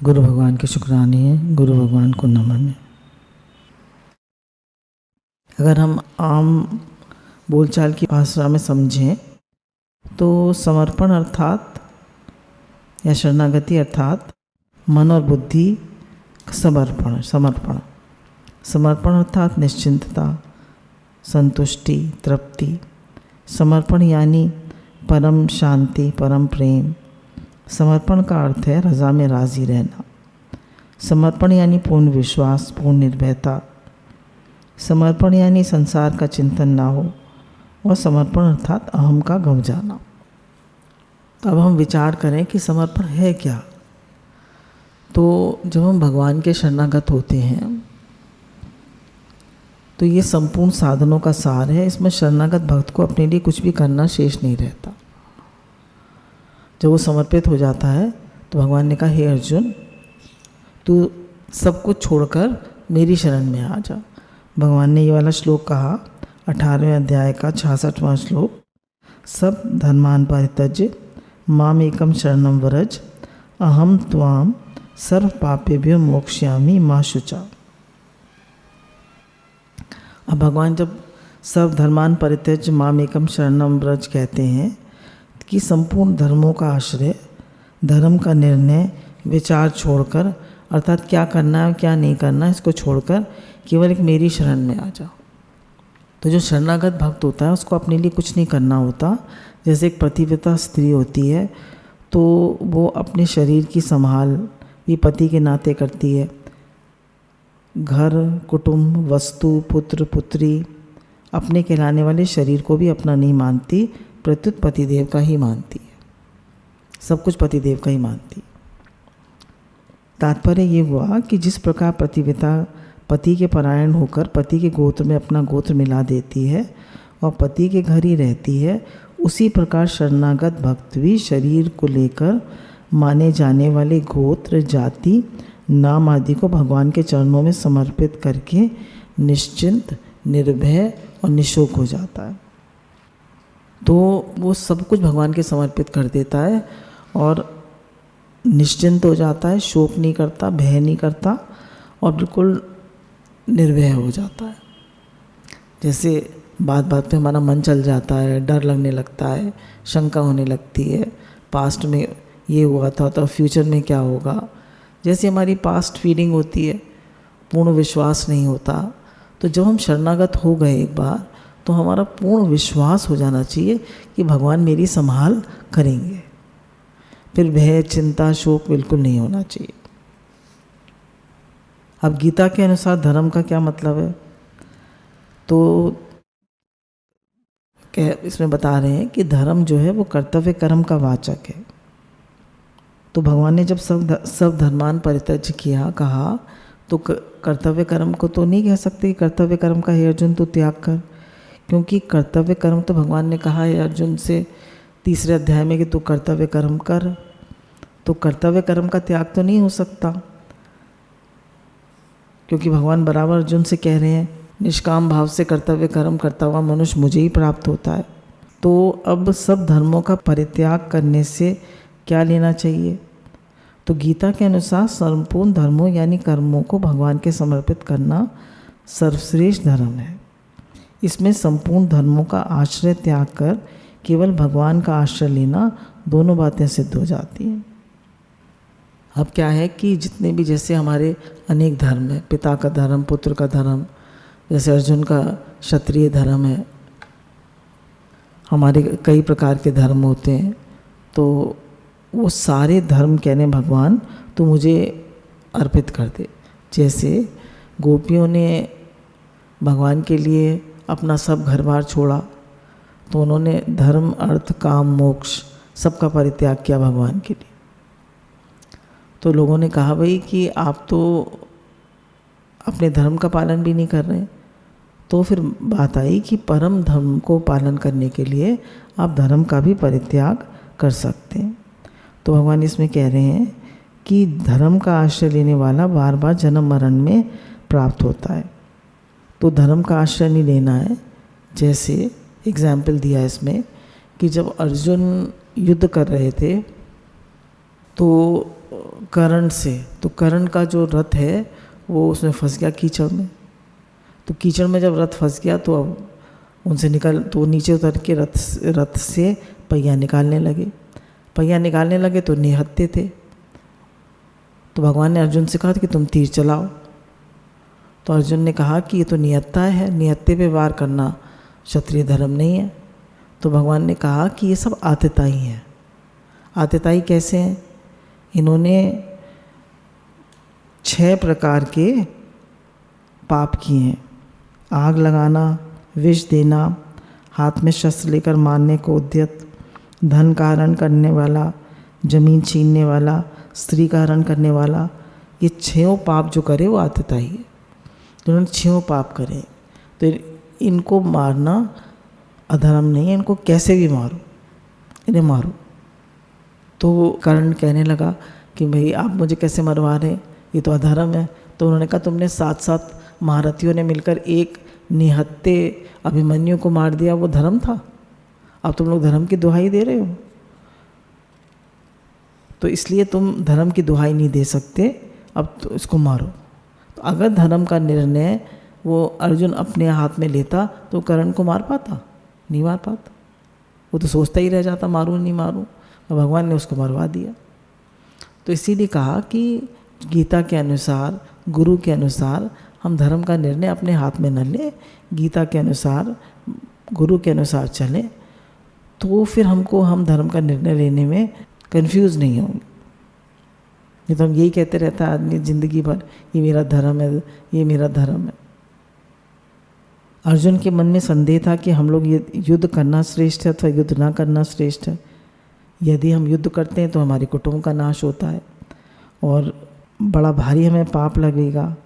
गुरु भगवान के शुक्राने हैं, गुरु भगवान को नमन है। अगर हम आम बोलचाल की भाषा में समझें तो समर्पण अर्थात या शरणागति अर्थात मन और बुद्धि समर्पण समर्पण समर्पण अर्थात निश्चिंतता, संतुष्टि, तृप्ति। समर्पण यानी परम शांति, परम प्रेम। समर्पण का अर्थ है रज़ा में राज़ी रहना। समर्पण यानी पूर्ण विश्वास, पूर्ण निर्भयता। समर्पण यानी संसार का चिंतन ना हो। और समर्पण अर्थात अहम का गंव जाना। तो अब हम विचार करें कि समर्पण है क्या। तो जब हम भगवान के शरणागत होते हैं तो ये संपूर्ण साधनों का सार है। इसमें शरणागत भक्त को अपने लिए कुछ भी करना शेष नहीं रहता। जब वो समर्पित हो जाता है तो भगवान ने कहा, हे अर्जुन, तू सब कुछ छोड़कर मेरी शरण में आ जा। भगवान ने ये वाला श्लोक कहा 18वें अध्याय का 66वां श्लोक, सब धर्मान परित्यज्य माम एकम शरणम व्रज अहम त्वाम सर्व पापेभ्यो मोक्ष्यामि मा शुचा। अब भगवान जब सर्व धर्मान परित्यज्य माम एकम शरणम व्रज कहते हैं कि संपूर्ण धर्मों का आश्रय, धर्म का निर्णय, विचार छोड़कर, अर्थात क्या करना है क्या नहीं करना, इसको छोड़कर केवल एक मेरी शरण में आ जाओ। तो जो शरणागत भक्त होता है उसको अपने लिए कुछ नहीं करना होता। जैसे एक पतिव्रता स्त्री होती है तो वो अपने शरीर की संभाल भी पति के नाते करती है। घर, कुटुंब, वस्तु, पुत्र, पुत्री, अपने कहलाने वाले शरीर को भी अपना नहीं मानती, प्रत्युत पतिदेव का ही मानती है। सब कुछ पतिदेव का ही मानती है। तात्पर्य ये हुआ कि जिस प्रकार पतिव्रता पति के परायण होकर पति के गोत्र में अपना गोत्र मिला देती है और पति के घर ही रहती है, उसी प्रकार शरणागत भक्त भी शरीर को लेकर माने जाने वाले गोत्र, जाति, नाम आदि को भगवान के चरणों में समर्पित करके निश्चिंत, निर्भय और निशोक हो जाता है। तो वो सब कुछ भगवान के समर्पित कर देता है और निश्चिंत हो जाता है, शोक नहीं करता, भय नहीं करता और बिल्कुल निर्भय हो जाता है। जैसे बात बात पे हमारा मन चल जाता है, डर लगने लगता है, शंका होने लगती है, पास्ट में ये हुआ था तो फ्यूचर में क्या होगा, जैसी हमारी पास्ट फीलिंग होती है, पूर्ण विश्वास नहीं होता। तो जब हम शरणागत हो गए एक बार तो हमारा पूर्ण विश्वास हो जाना चाहिए कि भगवान मेरी संभाल करेंगे। फिर भय, चिंता, शोक बिल्कुल नहीं होना चाहिए। अब गीता के अनुसार धर्म का क्या मतलब है, तो इसमें बता रहे हैं कि धर्म जो है वो कर्तव्य कर्म का वाचक है। तो भगवान ने जब सब धर्मान परित्यज्य किया कहा तो कर्तव्य कर्म को तो नहीं कह सकते कि कर्तव्य कर्म का हे अर्जुन तो त्याग कर, क्योंकि कर्तव्य कर्म तो भगवान ने कहा है अर्जुन से 3रे अध्याय में कि तू कर्तव्य कर्म कर। तो कर्तव्य कर्म का त्याग तो नहीं हो सकता, क्योंकि भगवान बराबर अर्जुन से कह रहे हैं निष्काम भाव से कर्तव्य कर्म करता हुआ मनुष्य मुझे ही प्राप्त होता है। तो अब सब धर्मों का परित्याग करने से क्या लेना चाहिए, तो गीता के अनुसार संपूर्ण धर्मों यानी कर्मों को भगवान के समर्पित करना सर्वश्रेष्ठ धर्म है। इसमें संपूर्ण धर्मों का आश्रय त्याग कर केवल भगवान का आश्रय लेना, दोनों बातें सिद्ध हो जाती हैं। अब क्या है कि जितने भी जैसे हमारे अनेक धर्म है, पिता का धर्म, पुत्र का धर्म, जैसे अर्जुन का क्षत्रिय धर्म है, हमारे कई प्रकार के धर्म होते हैं। तो वो सारे धर्म कहने भगवान तो मुझे अर्पित कर दे। जैसे गोपियों ने भगवान के लिए अपना सब घर बार छोड़ा, तो उन्होंने धर्म, अर्थ, काम, मोक्ष सबका परित्याग किया भगवान के लिए। तो लोगों ने कहा भाई कि आप तो अपने धर्म का पालन भी नहीं कर रहे। तो फिर बात आई कि परम धर्म को पालन करने के लिए आप धर्म का भी परित्याग कर सकते हैं। तो भगवान इसमें कह रहे हैं कि धर्म का आश्रय लेने वाला बार बार जन्म मरण में प्राप्त होता है। तो धर्म का आश्रय नहीं लेना है। जैसे एग्जाम्पल दिया इसमें कि जब अर्जुन युद्ध कर रहे थे तो करण से, तो करण का जो रथ है वो उसमें फंस गया कीचड़ में। तो कीचड़ में जब रथ फंस गया तो अब उनसे तो नीचे उतर के रथ से पहिया निकालने लगे तो निहत्थे थे। तो भगवान ने अर्जुन से कहा कि तुम तीर चलाओ। तो अर्जुन ने कहा कि ये तो निहत्था है, निहत्थे पे वार करना क्षत्रिय धर्म नहीं है। तो भगवान ने कहा कि ये सब आतताई हैं। आतताई कैसे हैं? इन्होंने 6 प्रकार के पाप किए हैं। आग लगाना, विष देना, हाथ में शस्त्र लेकर मारने को उद्यत, धन का हरण करने वाला, जमीन छीनने वाला, स्त्री का हरण करने वाला, ये 6 पाप जो करे वो आतताई है। तो उन्होंने 6 पाप करे, तो इनको मारना अधर्म नहीं है, इनको कैसे भी मारो, इन्हें मारो। तो कर्ण कहने लगा कि भाई आप मुझे कैसे मरवा रहे, ये तो अधर्म है। तो उन्होंने कहा तुमने 7 महारथियों ने मिलकर एक निहत्थे अभिमन्यु को मार दिया, वो धर्म था? अब तुम लोग धर्म की दुहाई दे रहे हो, तो इसलिए तुम धर्म की दुहाई नहीं दे सकते, अब तो इसको मारो। तो अगर धर्म का निर्णय वो अर्जुन अपने हाथ में लेता तो कर्ण को मार पाता? नहीं मार पाता, वो तो सोचता ही रह जाता मारूं नहीं मारूं, और भगवान ने उसको मरवा दिया। तो इसीलिए कहा कि गीता के अनुसार, गुरु के अनुसार हम धर्म का निर्णय अपने हाथ में न लें, गीता के अनुसार, गुरु के अनुसार चलें, तो फिर हम धर्म का निर्णय लेने में कंफ्यूज नहीं होंगे। नहीं तो हम यही कहते रहता है आदमी ज़िंदगी भर, ये मेरा धर्म है, ये मेरा धर्म है। अर्जुन के मन में संदेह था कि हम लोग ये युद्ध करना श्रेष्ठ है अथवा युद्ध ना करना श्रेष्ठ है। यदि हम युद्ध करते हैं तो हमारे कुटुंब का नाश होता है और बड़ा भारी हमें पाप लगेगा।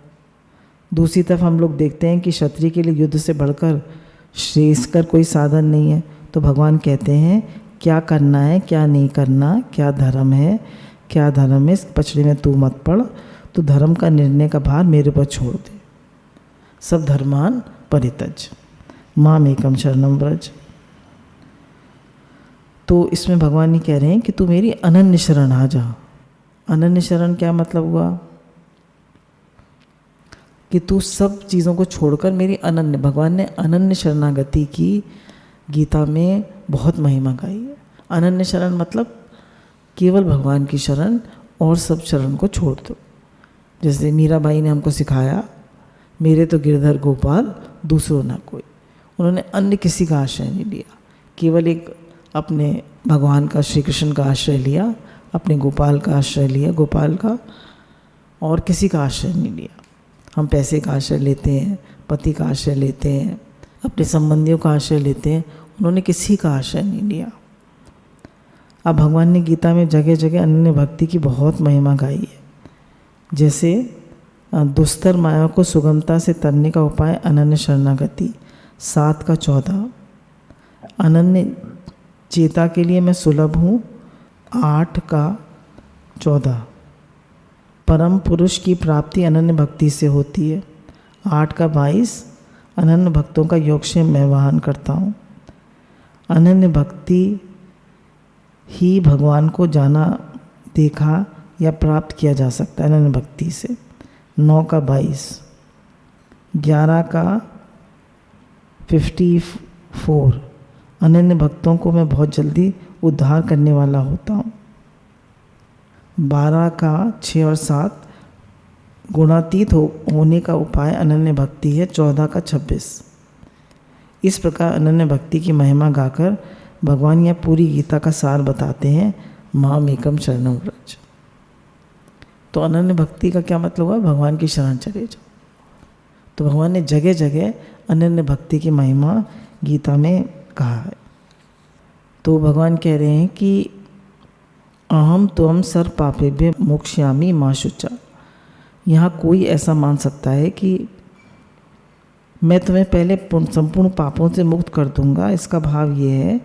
दूसरी तरफ हम लोग देखते हैं कि क्षत्रिय के लिए युद्ध से बढ़कर श्रेष्ठकर कोई साधन नहीं है। तो भगवान कहते हैं क्या करना है, क्या नहीं करना, क्या धर्म है, क्या धर्म है, इस पछड़ी में तू मत पड़। तो धर्म का निर्णय का भार मेरे पर छोड़ दे। सब धर्मान परित्यज माम एकम शरणम व्रज। तो इसमें भगवान ये कह रहे हैं कि तू मेरी अनन्य शरण आ जा। अनन्य शरण क्या मतलब हुआ? कि तू सब चीज़ों को छोड़कर मेरी अनन्य, भगवान ने अनन्य शरणागति की गीता में बहुत महिमा गाई है। अनन्य शरण मतलब केवल भगवान की शरण और सब शरण को छोड़ दो। जैसे मीराबाई ने हमको सिखाया, मेरे तो गिरधर गोपाल दूसरों ना कोई। उन्होंने अन्य किसी का आश्रय नहीं लिया, केवल एक अपने भगवान का, श्री कृष्ण का आश्रय लिया, अपने गोपाल का आश्रय लिया, गोपाल का, और किसी का आश्रय नहीं लिया। हम पैसे का आश्रय लेते हैं, पति का आश्रय लेते हैं, अपने संबंधियों का आश्रय लेते हैं, उन्होंने किसी का आश्रय नहीं लिया। अब भगवान ने गीता में जगह जगह अनन्य भक्ति की बहुत महिमा गाई है। जैसे दुस्तर माया को सुगमता से तरने का उपाय अनन्य शरणागति 7 का 14, अनन्य चेता के लिए मैं सुलभ हूँ 8 का 14, परम पुरुष की प्राप्ति अनन्य भक्ति से होती है 8 का 22, अनन्य भक्तों का योगक्षेम मैं वाहन करता हूँ। अनन्य भक्ति ही भगवान को जाना, देखा या प्राप्त किया जा सकता है अनन्य भक्ति से 9 का 22, 11 का 54, अनन्य भक्तों को मैं बहुत जल्दी उद्धार करने वाला होता हूँ। 12 का 6 और 7, गुणातीत होने का उपाय अनन्य भक्ति है 14 का 26। इस प्रकार अनन्य भक्ति की महिमा गाकर भगवान यह पूरी गीता का सार बताते हैं, माम एकम शरणम व्रज। तो अनन्य भक्ति का क्या मतलब हुआ? भगवान की शरण चले जाओ। तो भगवान ने जगह जगह अनन्य भक्ति की महिमा गीता में कहा है। तो भगवान कह रहे हैं कि अहम त्वम सर्व पापेभ्य मोक्ष्यामि मा शुचा। यहाँ कोई ऐसा मान सकता है कि मैं तुम्हें पहले संपूर्ण पापों से मुक्त कर दूंगा। इसका भाव ये है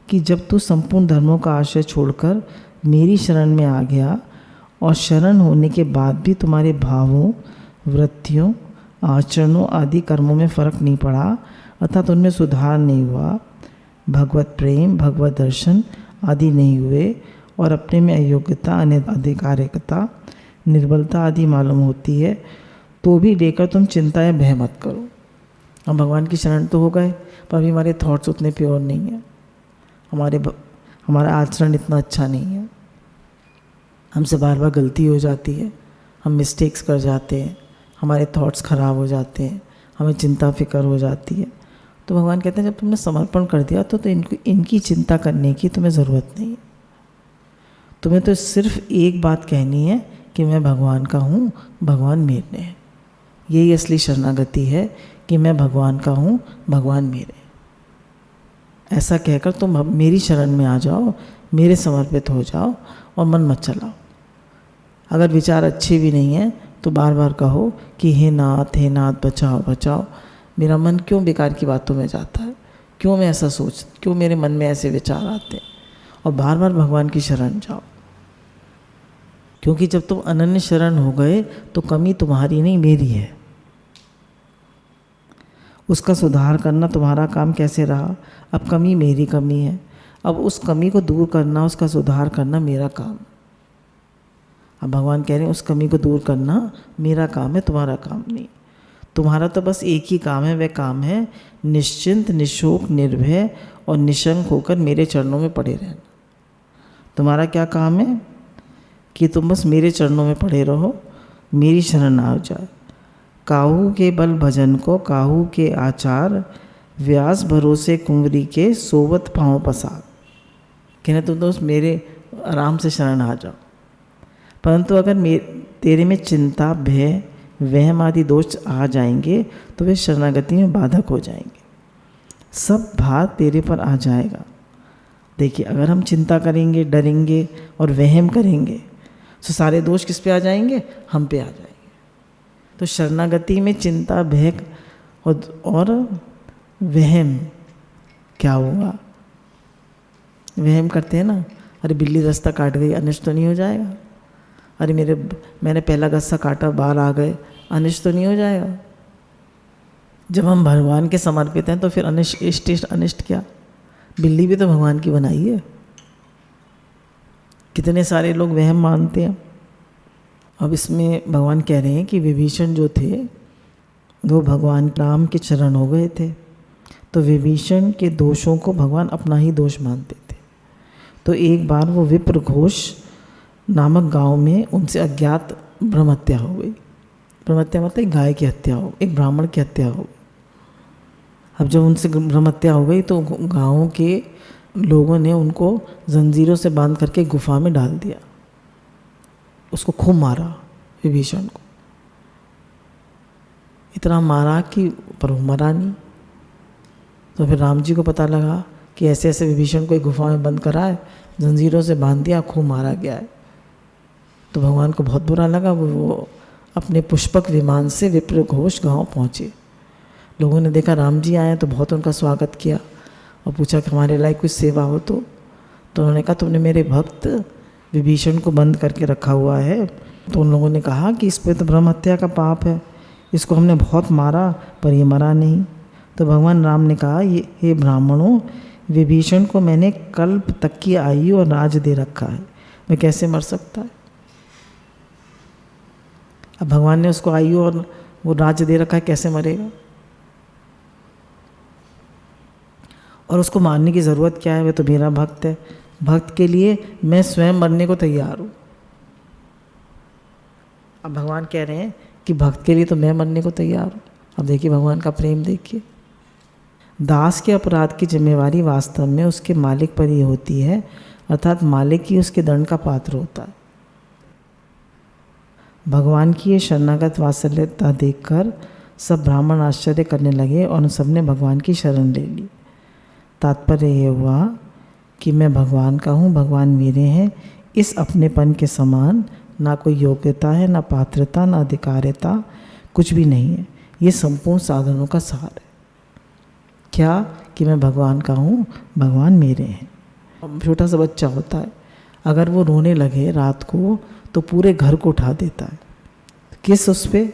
कि जब तू संपूर्ण धर्मों का आश्रय छोड़कर मेरी शरण में आ गया और शरण होने के बाद भी तुम्हारे भावों, वृत्तियों, आचरणों आदि कर्मों में फर्क नहीं पड़ा, अर्थात उनमें सुधार नहीं हुआ, भगवत प्रेम, भगवत दर्शन आदि नहीं हुए और अपने में अयोग्यता, अनधिकारिकता, निर्बलता आदि मालूम होती है, तो भी लेकर तुम चिंता या भय मत करो। हम भगवान की शरण तो हो गए, पर अभी हमारे थॉट्स उतने प्योर नहीं है, हमारा आचरण इतना अच्छा नहीं है, हमसे बार बार गलती हो जाती है, हम मिस्टेक्स कर जाते हैं, हमारे थॉट्स खराब हो जाते हैं, हमें चिंता फिक्र हो जाती है। तो भगवान कहते हैं जब तुमने समर्पण कर दिया तो इनकी चिंता करने की तुम्हें ज़रूरत नहीं है। तुम्हें तो सिर्फ एक बात कहनी है कि मैं भगवान का हूँ, भगवान मेरे हैं। यही असली शरणागति है कि मैं भगवान का हूँ, भगवान मेरे। ऐसा कहकर तुम मेरी शरण में आ जाओ, मेरे समर्पित हो जाओ और मन मत चलाओ। अगर विचार अच्छे भी नहीं हैं तो बार बार कहो कि हे नाथ बचाओ बचाओ, मेरा मन क्यों बेकार की बातों में जाता है, क्यों मैं ऐसा क्यों मेरे मन में ऐसे विचार आते हैं। और बार बार भगवान की शरण जाओ, क्योंकि जब तुम अनन्य शरण हो गए तो कमी तुम्हारी नहीं, मेरी है। उसका सुधार करना तुम्हारा काम कैसे रहा, अब कमी मेरी कमी है, अब उस कमी को दूर करना, उसका सुधार करना मेरा काम। अब भगवान कह रहे हैं उस कमी को दूर करना मेरा काम है, तुम्हारा काम नहीं। तुम्हारा तो बस एक ही काम है, वह काम है निश्चिंत, निशोक, निर्भय और निशंक होकर मेरे चरणों में पड़े रहना। तुम्हारा क्या काम है कि तुम बस मेरे चरणों में पड़े रहो, मेरी शरण आ जाए। काहू के बल भजन को काहू के आचार, व्यास भरोसे कुंवरी के सोवत पाँव पसार। कहने तुम तो मेरे आराम से शरण आ जाओ, परंतु अगर तेरे में चिंता, भय, वहम आदि दोष आ जाएंगे तो वे शरणागति में बाधक हो जाएंगे, सब भार तेरे पर आ जाएगा। देखिए, अगर हम चिंता करेंगे, डरेंगे और वहम करेंगे तो सारे दोष किस पे आ जाएंगे, हम पे आ जाएंगे। तो शरणागति में चिंता, भय और वहम क्या होगा। वहम करते हैं ना, अरे बिल्ली रास्ता काट गई, अनिष्ट तो नहीं हो जाएगा। अरे मैंने पहला गस्सा काटा, बाहर आ गए, अनिष्ट तो नहीं हो जाएगा। जब हम भगवान के समर्पित हैं तो फिर अनिष्ट क्या, बिल्ली भी तो भगवान की बनाई है। कितने सारे लोग वहम मानते हैं। अब इसमें भगवान कह रहे हैं कि विभीषण जो थे वो भगवान राम के चरण हो गए थे, तो विभीषण के दोषों को भगवान अपना ही दोष मानते थे। तो एक बार वो विप्र घोष नामक गांव में उनसे अज्ञात ब्रह्म हत्या हो गई। ब्रह्म हत्या मतलब गाय की हत्या हो, एक ब्राह्मण की हत्या हो गई। अब जब उनसे ब्रह्म हत्या हो गई तो गाँव के लोगों ने उनको जंजीरों से बांध करके गुफा में डाल दिया, उसको खूब मारा विभीषण को, इतना मारा कि पर वो मरा नहीं। तो फिर राम जी को पता लगा कि ऐसे ऐसे विभीषण को एक गुफा में बंद करा है, जंजीरों से बांध दिया, खूब मारा गया है। तो भगवान को बहुत बुरा लगा। वो अपने पुष्पक विमान से विप्र घोष गाँव पहुँचे। लोगों ने देखा राम जी आए तो बहुत उनका स्वागत किया और पूछा कि हमारे लायक कुछ सेवा हो तो उन्होंने कहा तुमने मेरे भक्त विभीषण को बंद करके रखा हुआ है। तो उन लोगों ने कहा कि इस पे तो ब्रह्म हत्या का पाप है, इसको हमने बहुत मारा पर ये मरा नहीं। तो भगवान राम ने कहा, ये ब्राह्मणों, विभीषण को मैंने कल्प तक की आयु और राज दे रखा है, मैं कैसे मर सकता है। अब भगवान ने उसको आयु और वो राज दे रखा है, कैसे मरेगा। और उसको मारने की ज़रूरत क्या है, वह तो मेरा भक्त है। भक्त के लिए मैं स्वयं मरने को तैयार हूँ। अब भगवान कह रहे हैं कि भक्त के लिए तो मैं मरने को तैयार हूँ। अब देखिए भगवान का प्रेम देखिए। दास के अपराध की जिम्मेवारी वास्तव में उसके मालिक पर ही होती है, अर्थात मालिक ही उसके दंड का पात्र होता है। भगवान की ये शरणागत वात्सल्यता देखकर सब ब्राह्मण आश्चर्य करने लगे और उन सब ने भगवान की शरण ले ली। तात्पर्य ये हुआ कि मैं भगवान का हूँ, भगवान मेरे हैं। इस अपनेपन के समान ना कोई योग्यता है, ना पात्रता, ना अधिकारिता, कुछ भी नहीं है। ये संपूर्ण साधनों का सार है। क्या कि मैं भगवान का हूँ, भगवान मेरे हैं। अब छोटा सा बच्चा होता है, अगर वो रोने लगे रात को तो पूरे घर को उठा देता है। किस उस पे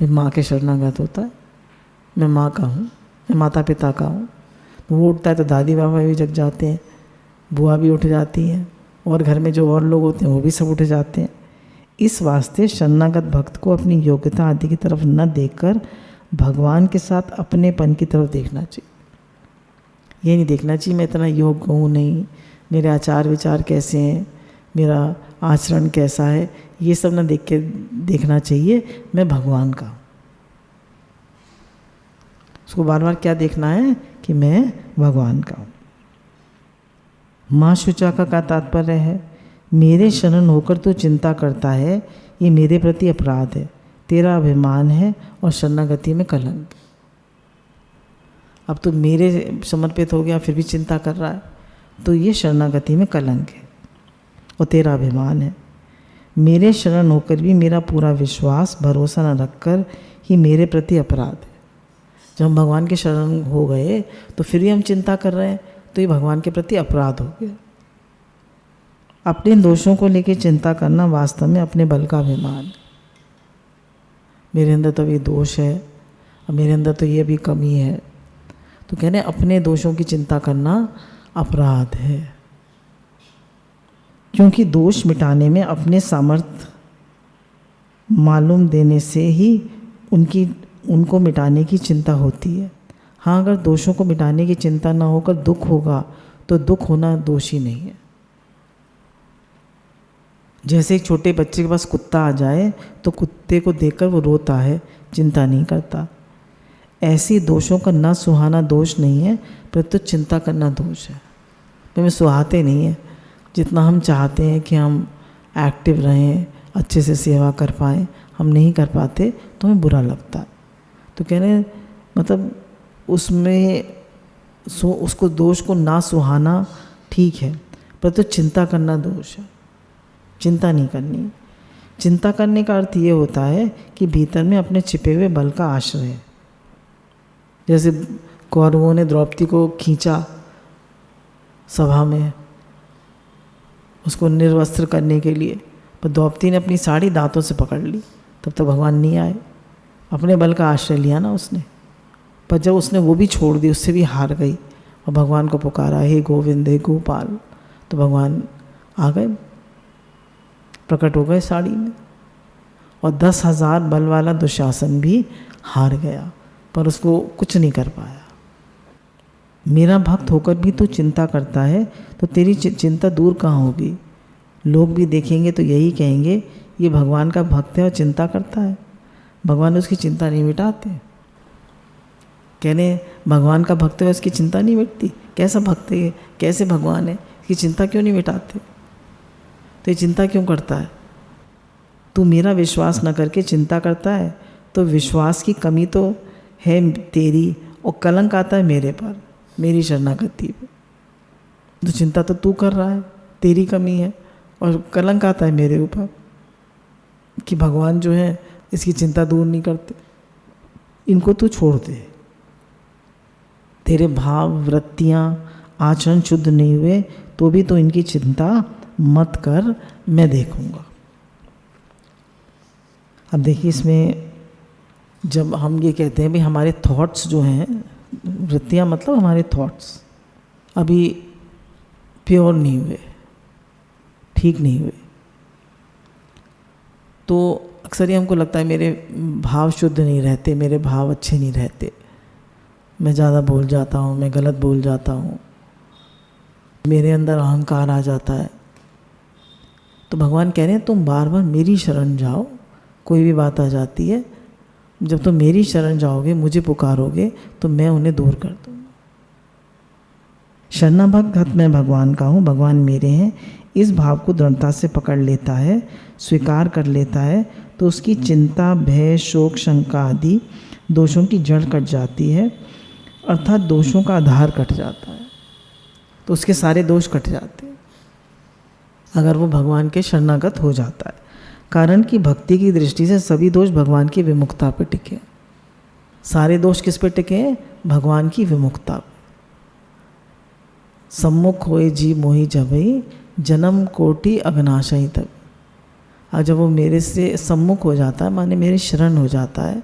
माँ के शरणागत होता है, मैं माँ का हूँ, मैं माता पिता का हूँ। वो उठता है तो दादी बाबा भी जग जाते हैं, बुआ भी उठ जाती हैं, और घर में जो और लोग होते हैं वो भी सब उठ जाते हैं। इस वास्ते शरणागत भक्त को अपनी योग्यता आदि की तरफ न देखकर भगवान के साथ अपनेपन की तरफ देखना चाहिए। ये नहीं देखना चाहिए मैं इतना योग्य हूँ नहीं, मेरे आचार विचार कैसे हैं, मेरा आचरण कैसा है, ये सब ना देख के देखना चाहिए मैं भगवान का हूँ। उसको बार बार क्या देखना है कि मैं भगवान का हूँ। माँ शुचा का क्या तात्पर्य है? मेरे शरण होकर तू चिंता करता है, ये मेरे प्रति अपराध है, तेरा अभिमान है और शरणागति में कलंक। अब तो मेरे समर्पित हो गया फिर भी चिंता कर रहा है, तो ये शरणागति में कलंक है और तेरा अभिमान है। मेरे शरण होकर भी मेरा पूरा विश्वास भरोसा न रखकर ही मेरे प्रति अपराध है। जब हम भगवान के शरण हो गए तो फिर भी हम चिंता कर रहे हैं, तो ये भगवान के प्रति अपराध हो गया। अपने दोषों को लेकर चिंता करना वास्तव में अपने बल का अभिमान है। मेरे अंदर तो ये दोष है और मेरे अंदर तो ये भी कमी है, तो कहने अपने दोषों की चिंता करना अपराध है। क्योंकि दोष मिटाने में अपने सामर्थ्य मालूम देने से ही उनको मिटाने की चिंता होती है। हाँ, अगर दोषों को मिटाने की चिंता ना होकर दुख होगा तो दुख होना दोष ही नहीं है। जैसे एक छोटे बच्चे के पास कुत्ता आ जाए तो कुत्ते को देखकर वो रोता है, चिंता नहीं करता। ऐसी दोषों का ना सुहाना दोष नहीं है, परंतु चिंता करना दोष है। हमें सुहाते नहीं है। जितना हम चाहते हैं कि हम एक्टिव रहें, अच्छे से सेवा कर पाएँ, हम नहीं कर पाते तो हमें बुरा लगता है। तो कहने मतलब उसमें उसको दोष को ना सुहाना ठीक है, परंतु चिंता करना दोष है। चिंता नहीं करनी। चिंता करने का अर्थ ये होता है कि भीतर में अपने छिपे हुए बल का आश्रय है। जैसे कौरवों ने द्रौपदी को खींचा सभा में उसको निर्वस्त्र करने के लिए, पर द्रौपदी ने अपनी साड़ी दांतों से पकड़ ली, तब तक भगवान नहीं आए। अपने बल का आश्रय लिया ना उसने, पर जब उसने वो भी छोड़ दी, उससे भी हार गई और भगवान को पुकारा, हे गोविंद हे गोपाल, तो भगवान आ गए, प्रकट हो गए साड़ी में। और 10,000 बल वाला दुशासन भी हार गया, पर उसको कुछ नहीं कर पाया। मेरा भक्त होकर भी तू चिंता करता है, तो तेरी चिंता दूर कहाँ होगी? लोग भी देखेंगे तो यही कहेंगे ये भगवान का भक्त है और चिंता करता है। भगवान उसकी चिंता नहीं मिटाते। कहने भगवान का भक्त है उसकी चिंता नहीं मिटती, कैसा भक्त है, कैसे भगवान है, इसकी चिंता क्यों नहीं मिटाते? तो ये चिंता क्यों करता है? तू मेरा विश्वास न करके चिंता करता है, तो विश्वास की कमी तो है तेरी, और कलंक आता है मेरे पर, मेरी शरणागति पे। तो चिंता तो तू कर रहा है, तेरी कमी है, और कलंक आता है मेरे ऊपर कि भगवान जो है इसकी चिंता दूर नहीं करते। इनको तू छोड़ दे। तेरे भाव वृत्तियाँ आचरण शुद्ध नहीं हुए तो भी तो इनकी चिंता मत कर, मैं देखूंगा। अब देखिए इसमें जब हम ये कहते हैं भी हमारे थॉट्स जो हैं, वृत्तियाँ मतलब हमारे थॉट्स अभी प्योर नहीं हुए, ठीक नहीं हुए, तो अक्सर ही हमको लगता है मेरे भाव शुद्ध नहीं रहते, मेरे भाव अच्छे नहीं रहते, मैं ज़्यादा बोल जाता हूँ, मैं गलत बोल जाता हूँ, मेरे अंदर अहंकार आ जाता है। तो भगवान कह रहे हैं तुम बार बार मेरी शरण जाओ। कोई भी बात आ जाती है, जब तुम मेरी शरण जाओगे, मुझे पुकारोगे, तो मैं उन्हें दूर कर दूँगा। शरणागत मैं भगवान का हूँ, भगवान मेरे हैं, इस भाव को दृढ़ता से पकड़ लेता है, स्वीकार कर लेता है, तो उसकी चिंता, भय, शोक, शंका आदि दोषों की जड़ कट जाती है, अर्थात दोषों का आधार कट जाता है। तो उसके सारे दोष कट जाते हैं अगर वो भगवान के शरणागत हो जाता है। कारण कि भक्ति की दृष्टि से सभी दोष भगवान की विमुखता पर टिके। सारे दोष किस पे टिके हैं? भगवान की विमुखता। सम्मुख होए जी मोहि जबई, जन्म कोटि अघनाशई तक। और जब वो मेरे से सम्मुख हो जाता है, माने मेरे शरण हो जाता है,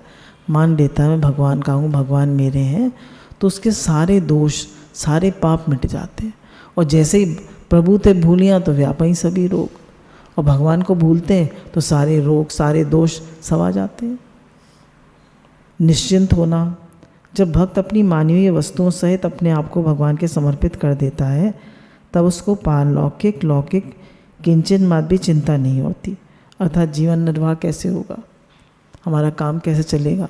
मान लेता है मैं भगवान का हूँ, भगवान मेरे हैं, तो उसके सारे दोष, सारे पाप मिट जाते हैं। और जैसे ही प्रभु ते भूलिया तो व्यापई सभी रोग, और भगवान को भूलते हैं तो सारे रोग सारे दोष सब आ जाते हैं। निश्चिंत होना, जब भक्त अपनी मानवीय वस्तुओं सहित अपने आप को भगवान के समर्पित कर देता है तब उसको पारलौकिक लौकिक किंचन मात्र भी चिंता नहीं होती। अर्थात जीवन निर्वाह कैसे होगा, हमारा काम कैसे चलेगा।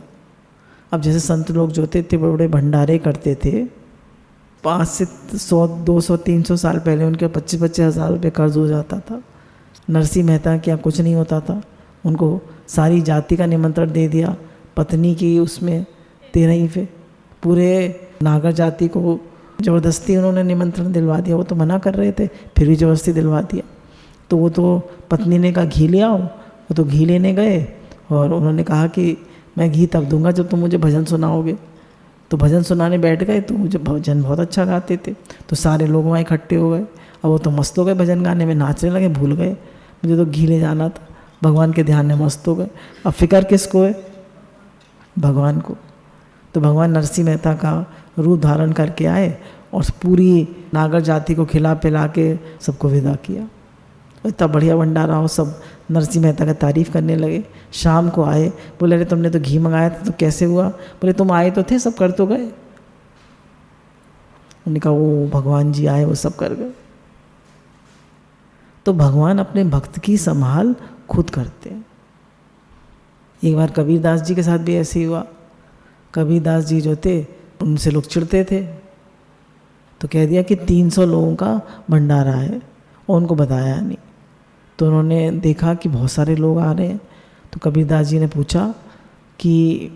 अब जैसे संत लोग जो थे बड़े बड़े भंडारे करते थे, 5 से 100 200 300 साल पहले उनके 25-25 हज़ार रुपये कर्ज हो जाता था। नरसिंह मेहता के यहाँ कुछ नहीं होता था, उनको सारी जाति का निमंत्रण दे दिया, पत्नी की उसमें 13 पे पूरे नागर जाति को ज़बरदस्ती उन्होंने निमंत्रण दिलवा दिया। वो तो मना कर रहे थे, फिर भी ज़बरदस्ती दिलवा दिया। तो वो तो पत्नी ने कहा घी ले आओ, वो तो घी लेने गए और उन्होंने कहा कि मैं घी तब दूंगा जब तुम मुझे भजन सुनाओगे। तो भजन सुनाने बैठ गए तो मुझे भजन बहुत अच्छा गाते थे, तो सारे लोग वहाँ इकट्ठे हो गए। अब वो तो मस्त हो गए भजन गाने में, नाचने लगे, भूल गए मुझे तो घी ले जाना था, भगवान के ध्यान में मस्त हो गए। अब फिक्र किसको है, भगवान को। तो भगवान नरसिंह मेहता का रूप धारण करके आए और पूरी नागर जाति को खिला पिला के सबको विदा किया। इतना बढ़िया भंडारा हो, सब नरसिंह मेहता का तारीफ़ करने लगे। शाम को आए, बोले अरे तुमने तो घी मंगाया था तो कैसे हुआ, बोले तुम आए तो थे, सब कर तो गए। उन्होंने कहा वो भगवान जी आए, वो सब कर गए। तो भगवान अपने भक्त की संभाल खुद करते हैं। एक बार कबीरदास जी के साथ भी ऐसे ही हुआ। कबीरदास जी जो थे उनसे लोग चिढ़ते थे, तो कह दिया कि 300 लोगों का भंडारा है, और उनको बताया नहीं। तो उन्होंने देखा कि बहुत सारे लोग आ रहे हैं, तो कबीरदास जी ने पूछा कि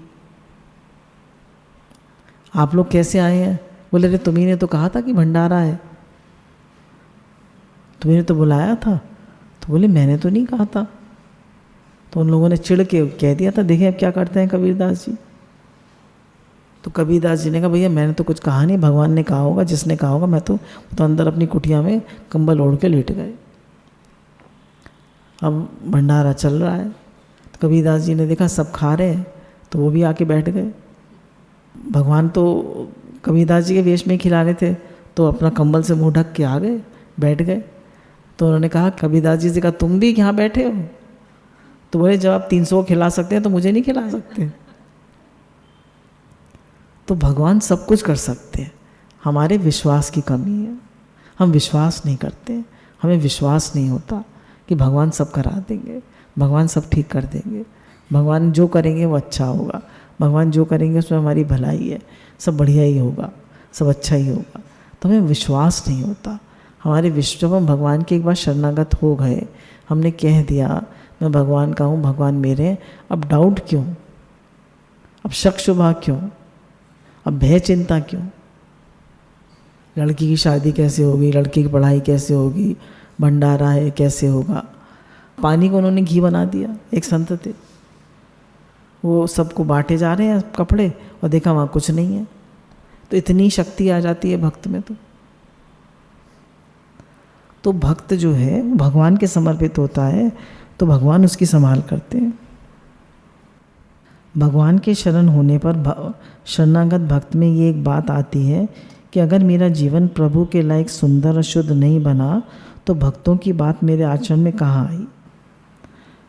आप लोग कैसे आए हैं। बोले अरे तुम्ही ने तो कहा था कि भंडारा है, तुम्ही ने तो बुलाया था। तो बोले मैंने तो नहीं कहा था। तो उन लोगों ने चिढ़ के कह दिया था, देखें अब क्या करते हैं कबीरदास जी। तो कबीरदास जी ने कहा भैया मैंने तो कुछ कहा नहीं, भगवान ने कहा होगा, जिसने कहा होगा। मैं तो अंदर अपनी कुटिया में कंबल ओढ़ के लेट गए। अब भंडारा चल रहा है, तो कबीरदास जी ने देखा सब खा रहे हैं, तो वो भी आके बैठ गए। भगवान तो कबीरदास जी के वेश में ही खिला रहे थे, तो अपना कंबल से मुंह ढक के आ गए, बैठ गए। तो उन्होंने कहा, कबीरदास जी से कहा तुम भी यहाँ बैठे हो? तो बोले जब आप 300 को खिला सकते हैं तो मुझे नहीं खिला सकते। तो भगवान सब कुछ कर सकते हैं, हमारे विश्वास की कमी है। हम विश्वास नहीं करते, हमें विश्वास नहीं होता कि भगवान सब करा देंगे, भगवान सब ठीक कर देंगे, भगवान जो करेंगे वो अच्छा होगा, भगवान जो करेंगे उसमें हमारी भलाई है, सब बढ़िया ही होगा, सब अच्छा ही होगा। तो हमें विश्वास नहीं होता। हमारे जब हम भगवान के एक बार शरणागत हो गए, हमने कह दिया मैं भगवान का हूँ, भगवान मेरे हैं, अब डाउट क्यों, अब शक शुबा क्यों, अब भय चिंता क्यों? लड़की की शादी कैसे होगी, लड़की की पढ़ाई कैसे होगी, भंडारा है कैसे होगा। पानी को उन्होंने घी बना दिया। एक संत थे, वो सबको बांटे जा रहे हैं कपड़े, और देखा वहाँ कुछ नहीं है। तो इतनी शक्ति आ जाती है भक्त में। तो भक्त जो है भगवान के समर्पित होता है, तो भगवान उसकी संभाल करते हैं। भगवान के शरण होने पर शरणागत भक्त में ये एक बात आती है कि अगर मेरा जीवन प्रभु के लायक सुंदर और शुद्ध नहीं बना तो भक्तों की बात मेरे आचरण में कहाँ आई।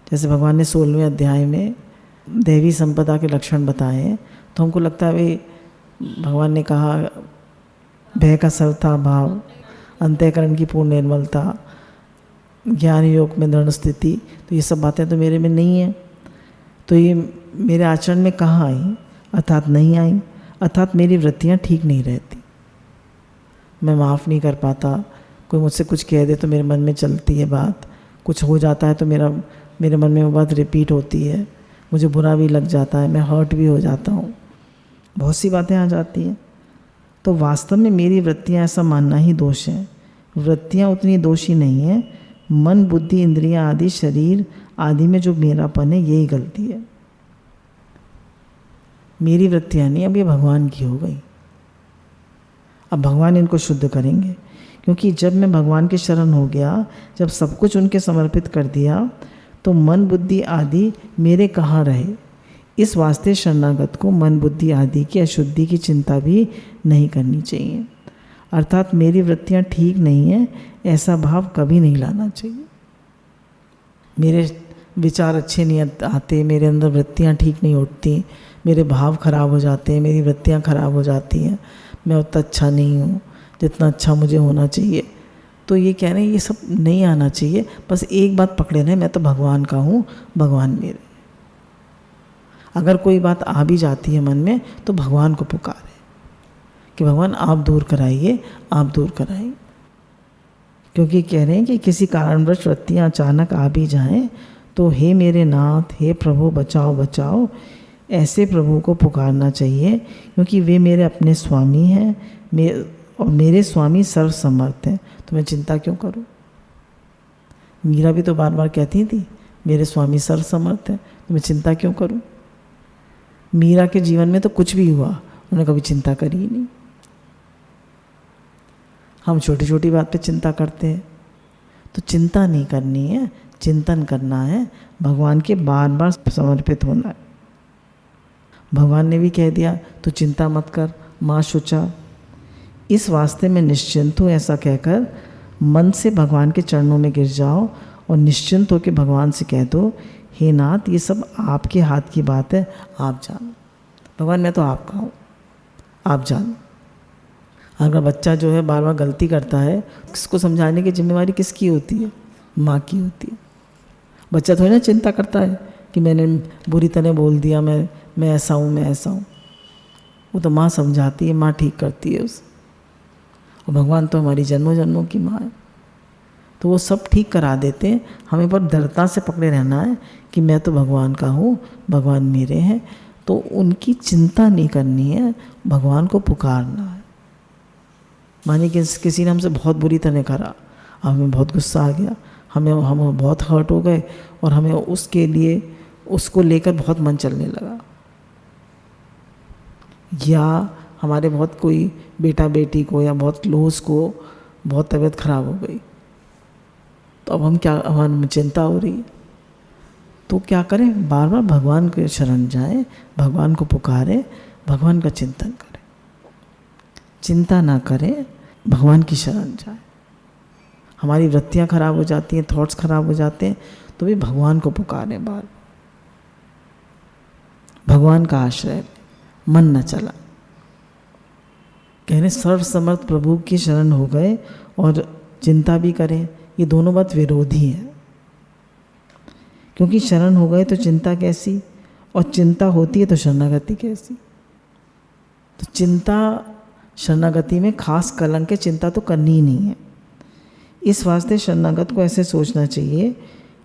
जैसे भगवान ने 16वें अध्याय में दैवी संपदा के लक्षण बताए हैं, तो हमको लगता है भाई भगवान ने कहा भय का सर्वथा भाव, अंतःकरण की पूर्ण निर्मलता, ज्ञान योग में दृढ़ स्थिति, तो ये सब बातें तो मेरे में नहीं है, तो ये मेरे आचरण में कहाँ आई, अर्थात नहीं आई। अर्थात मेरी वृत्तियाँ ठीक नहीं रहती, मैं माफ़ नहीं कर पाता। कोई मुझसे कुछ कह दे तो मेरे मन में चलती है बात, कुछ हो जाता है तो मेरे मन में वो बात रिपीट होती है, मुझे बुरा भी लग जाता है, मैं हर्ट भी हो जाता हूँ, बहुत सी बातें आ जाती हैं। तो वास्तव में मेरी वृत्तियाँ ऐसा मानना ही दोष है। वृत्तियाँ उतनी दोषी नहीं है, मन बुद्धि इंद्रियाँ आदि शरीर आदि में जो मेरापन है यही गलती है। मेरी वृत्तियाँ नहीं, अब ये भगवान की हो गई। अब भगवान इनको शुद्ध करेंगे, क्योंकि जब मैं भगवान के शरण हो गया, जब सब कुछ उनके समर्पित कर दिया, तो मन बुद्धि आदि मेरे कहाँ रहे। इस वास्ते शरणागत को मन बुद्धि आदि की अशुद्धि की चिंता भी नहीं करनी चाहिए। अर्थात मेरी वृत्तियाँ ठीक नहीं हैं, ऐसा भाव कभी नहीं लाना चाहिए। मेरे विचार अच्छे नहीं आते, मेरे अंदर वृत्तियाँ ठीक नहीं उठती, मेरे भाव खराब हो जाते हैं, मेरी वृत्तियाँ खराब हो जाती हैं, मैं उतना अच्छा नहीं हूँ जितना अच्छा मुझे होना चाहिए। तो ये कह रहे हैं ये सब नहीं आना चाहिए। बस एक बात पकड़े रहे, मैं तो भगवान का हूँ, भगवान मेरे। अगर कोई बात आ भी जाती है मन में तो भगवान को पुकारे कि भगवान आप दूर कराइए, आप दूर कराइए। क्योंकि कह रहे हैं कि किसी कारणवश वृत्तियाँ अचानक आ भी जाएं तो हे मेरे नाथ, हे प्रभु बचाओ बचाओ, ऐसे प्रभु को पुकारना चाहिए, क्योंकि वे मेरे अपने स्वामी हैं और मेरे स्वामी सर्वसमर्थ हैं, तो मैं चिंता क्यों करूं। मीरा भी तो बार बार कहती थी मेरे स्वामी सर्वसमर्थ हैं, तो मैं चिंता क्यों करूं। मीरा के जीवन में तो कुछ भी हुआ, उन्होंने कभी चिंता करी ही नहीं। हम छोटी छोटी बात पे चिंता करते हैं, तो चिंता नहीं करनी है, चिंतन करना है, भगवान के बार बार समर्पित होना है। भगवान ने भी कह दिया तो चिंता मत कर, माँ शुचा, इस वास्ते में निश्चिंत हूँ, ऐसा कहकर मन से भगवान के चरणों में गिर जाओ और निश्चिंत होकर भगवान से कह दो, हे नाथ ये सब आपके हाथ की बात है, आप जानो। भगवान मैं तो आपका हूँ, आप जानो। अगर बच्चा जो है बार बार गलती करता है, किसको समझाने की जिम्मेवारी किसकी होती है? माँ की होती है। बच्चा थोड़ी ना चिंता करता है कि मैंने बुरी तरह बोल दिया, मैं ऐसा हूँ, मैं ऐसा हूँ। वो तो माँ समझाती है, माँ ठीक करती है उसे। और भगवान तो हमारी जन्मों जन्मों की माँ है, तो वो सब ठीक करा देते हैं। हमें पर दृढ़ता से पकड़े रहना है कि मैं तो भगवान का हूँ, भगवान मेरे हैं। तो उनकी चिंता नहीं करनी है, भगवान को पुकारना है। मानिए कि किसी ने हमसे बहुत बुरी तरह करा, हमें बहुत गुस्सा आ गया, हम बहुत हर्ट हो गए और हमें उसको लेकर बहुत मन चलने लगा। या हमारे बहुत कोई बेटा बेटी को या बहुत क्लोज को बहुत तबीयत खराब हो गई, तो अब हमारी चिंता हो रही है। तो क्या करें? बार बार भगवान के शरण जाएं, भगवान को पुकारें, भगवान का चिंतन करें, चिंता ना करें, भगवान की शरण जाएं। हमारी वृत्तियाँ खराब हो जाती हैं, थॉट्स खराब हो जाते हैं, तो भी भगवान को पुकारें बार। भगवान का आश्रय, मन न चला। कहने सर्वसमर्थ प्रभु की शरण हो गए और चिंता भी करें, ये दोनों बात विरोधी है। क्योंकि शरण हो गए तो चिंता कैसी, और चिंता होती है तो शरणागति कैसी। तो चिंता शरणागति में खास कलंक है, चिंता तो करनी ही नहीं है। इस वास्ते शरणागत को ऐसे सोचना चाहिए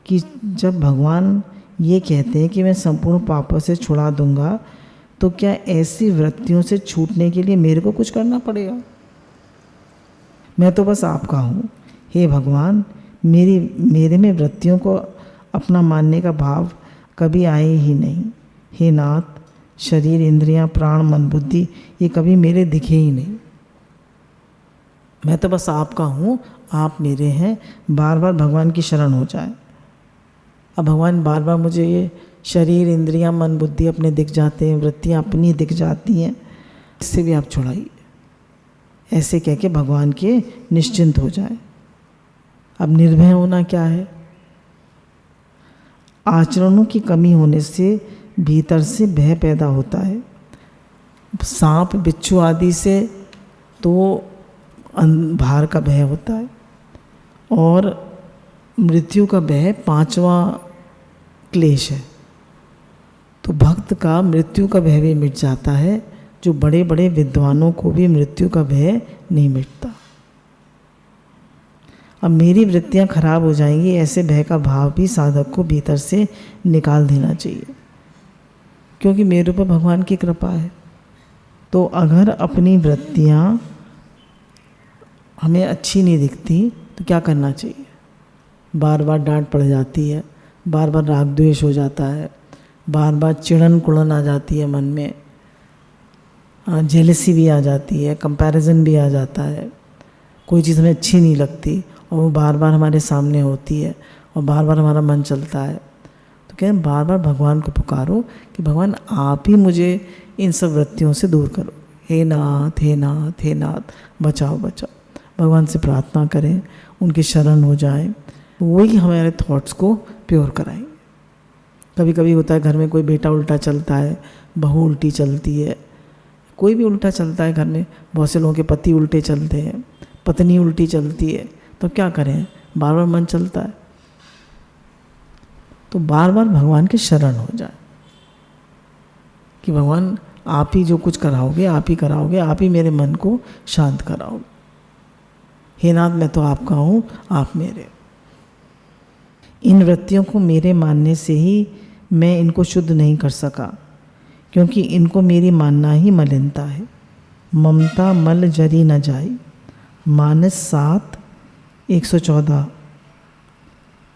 कि जब भगवान ये कहते हैं कि मैं संपूर्ण पापों से छुड़ा दूंगा, तो क्या ऐसी वृत्तियों से छूटने के लिए मेरे को कुछ करना पड़ेगा? मैं तो बस आपका हूँ, हे भगवान, मेरे में वृत्तियों को अपना मानने का भाव कभी आए ही नहीं। हे नाथ, शरीर, इंद्रियां, प्राण, मन, बुद्धि ये कभी मेरे दिखे ही नहीं। मैं तो बस आपका हूँ, आप मेरे हैं। बार बार भगवान की शरण हो जाए। अब भगवान बार बार मुझे ये शरीर, इंद्रियां, मन, बुद्धि अपने दिख जाते हैं, वृत्तियाँ अपनी दिख जाती हैं, इससे भी आप छुड़ाइए। ऐसे कह के भगवान के निश्चिंत हो जाए। अब निर्भय होना क्या है? आचरणों की कमी होने से भीतर से भय पैदा होता है। सांप, बिच्छू आदि से तो बाहर का भय होता है, और मृत्यु का भय 5वां क्लेश है। तो भक्त का मृत्यु का भय भी मिट जाता है, जो बड़े बड़े विद्वानों को भी मृत्यु का भय नहीं मिटता। अब मेरी वृत्तियाँ खराब हो जाएंगी, ऐसे भय का भाव भी साधक को भीतर से निकाल देना चाहिए, क्योंकि मेरे ऊपर भगवान की कृपा है। तो अगर अपनी वृत्तियाँ हमें अच्छी नहीं दिखती तो क्या करना चाहिए? बार बार डांट पड़ जाती है, बार बार राग द्वेष हो जाता है, बार बार चिड़न कुड़न आ जाती है मन में, जेलसी भी आ जाती है, कंपैरिजन भी आ जाता है। कोई चीज़ हमें अच्छी नहीं लगती और वो बार बार हमारे सामने होती है और बार बार हमारा मन चलता है। तो कहें बार बार भगवान को पुकारो कि भगवान आप ही मुझे इन सब वृत्तियों से दूर करो, हे नाथ हे नाथ हे नाथ बचाओ बचाओ। भगवान से प्रार्थना करें, उनकी शरण हो जाए, वही हमारे थॉट्स को प्योर कराएं। कभी कभी होता है घर में कोई बेटा उल्टा चलता है, बहू उल्टी चलती है, कोई भी उल्टा चलता है घर में। बहुत से लोगों के पति उल्टे चलते हैं, पत्नी उल्टी चलती है, तो क्या करें, बार बार मन चलता है। तो बार बार भगवान की शरण हो जाए कि भगवान आप ही जो कुछ कराओगे आप ही कराओगे, आप ही मेरे मन को शांत कराओगे। हे नाथ मैं तो आपका हूँ, आप मेरे। इन वृत्तियों को मेरे मानने से ही मैं इनको शुद्ध नहीं कर सका, क्योंकि इनको मेरी मानना ही मलिनता है। ममता मल जरी न जाई, मानस 7:114।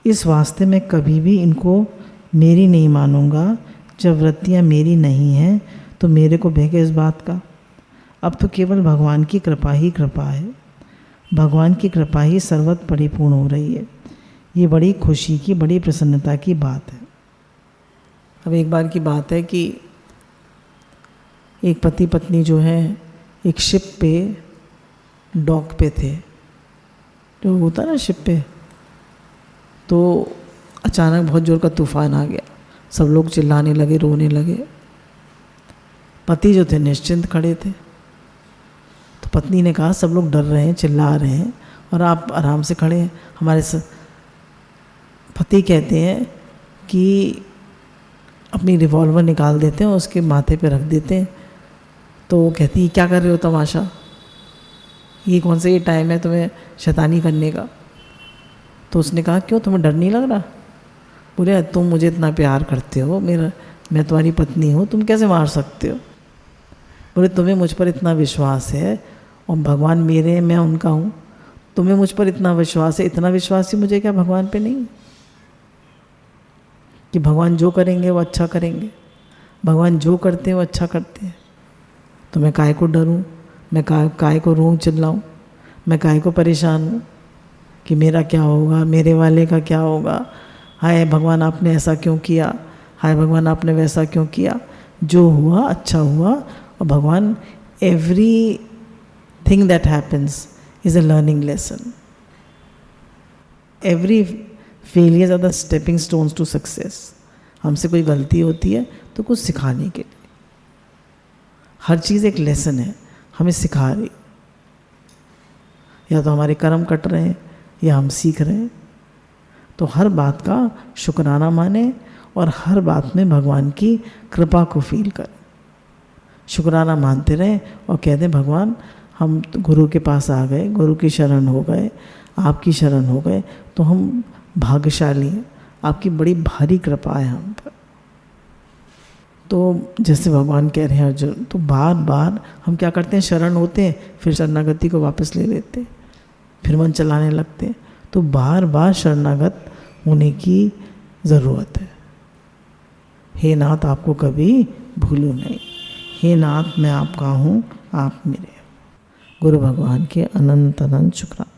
इस वास्ते मैं कभी भी इनको मेरी नहीं मानूंगा। जब वृत्तियाँ मेरी नहीं हैं तो मेरे को भय इस बात का। अब तो केवल भगवान की कृपा ही कृपा है, भगवान की कृपा ही सर्वत्र परिपूर्ण हो रही है। ये बड़ी खुशी की, बड़ी प्रसन्नता की बात है। अब एक बार की बात है कि एक पति पत्नी जो है एक शिप पे, डॉक पे थे, जो होता है ना शिप पे। तो अचानक बहुत जोर का तूफान आ गया, सब लोग चिल्लाने लगे, रोने लगे। पति जो थे निश्चिंत खड़े थे। तो पत्नी ने कहा सब लोग डर रहे हैं, चिल्ला रहे हैं और आप आराम से खड़े हैं। पति कहते हैं कि अपनी रिवॉल्वर निकाल देते हैं और उसके माथे पे रख देते हैं। तो वो कहती है क्या कर रहे हो तमाशा, ये कौन सा ये टाइम है तुम्हें शैतानी करने का। तो उसने कहा क्यों, तुम्हें डर नहीं लग रहा। बोले तुम मुझे इतना प्यार करते हो, मैं तुम्हारी पत्नी हूँ, तुम कैसे मार सकते हो। बोले तुम्हें मुझ पर इतना विश्वास है और भगवान मेरे, मैं उनका हूँ। तुम्हें मुझ पर इतना विश्वास है, इतना विश्वास ही मुझे क्या भगवान पे नहीं, कि भगवान जो करेंगे वो अच्छा करेंगे, भगवान जो करते हैं वो अच्छा करते हैं। तो मैं काहे को डरूं, मैं काहे को रोऊं चिल्लाऊं, मैं काहे को परेशान हूँ कि मेरा क्या होगा, मेरे वाले का क्या होगा, हाय भगवान आपने ऐसा क्यों किया, हाय भगवान आपने वैसा क्यों किया। जो हुआ अच्छा हुआ। और भगवान everything that happens is a learning lesson. Every failures are the stepping stones to success. हमसे कोई गलती होती है तो कुछ सिखाने के लिए, हर चीज़ एक लेसन है, हमें सिखा रही। या तो हमारे कर्म कट रहे हैं या हम सीख रहे हैं। तो हर बात का शुक्राना माने और हर बात में भगवान की कृपा को फील करें। शुक्राना मानते रहें और कह दें भगवान हम तो गुरु के पास आ गए, गुरु की शरण हो गए, आपकी शरण हो गए, तो हम भाग्यशाली हैं, आपकी बड़ी भारी कृपा है हम पर। तो जैसे भगवान कह रहे हैं अर्जुन, तो बार बार हम क्या करते हैं, शरण होते हैं, फिर शरणागति को वापस ले लेते हैं, फिर मन चलाने लगते हैं। तो बार बार शरणागत होने की ज़रूरत है। हे नाथ आपको कभी भूलूं नहीं, हे नाथ मैं आपका हूँ, आप मेरे। गुरु भगवान के अनंत अनंत शुक्राना।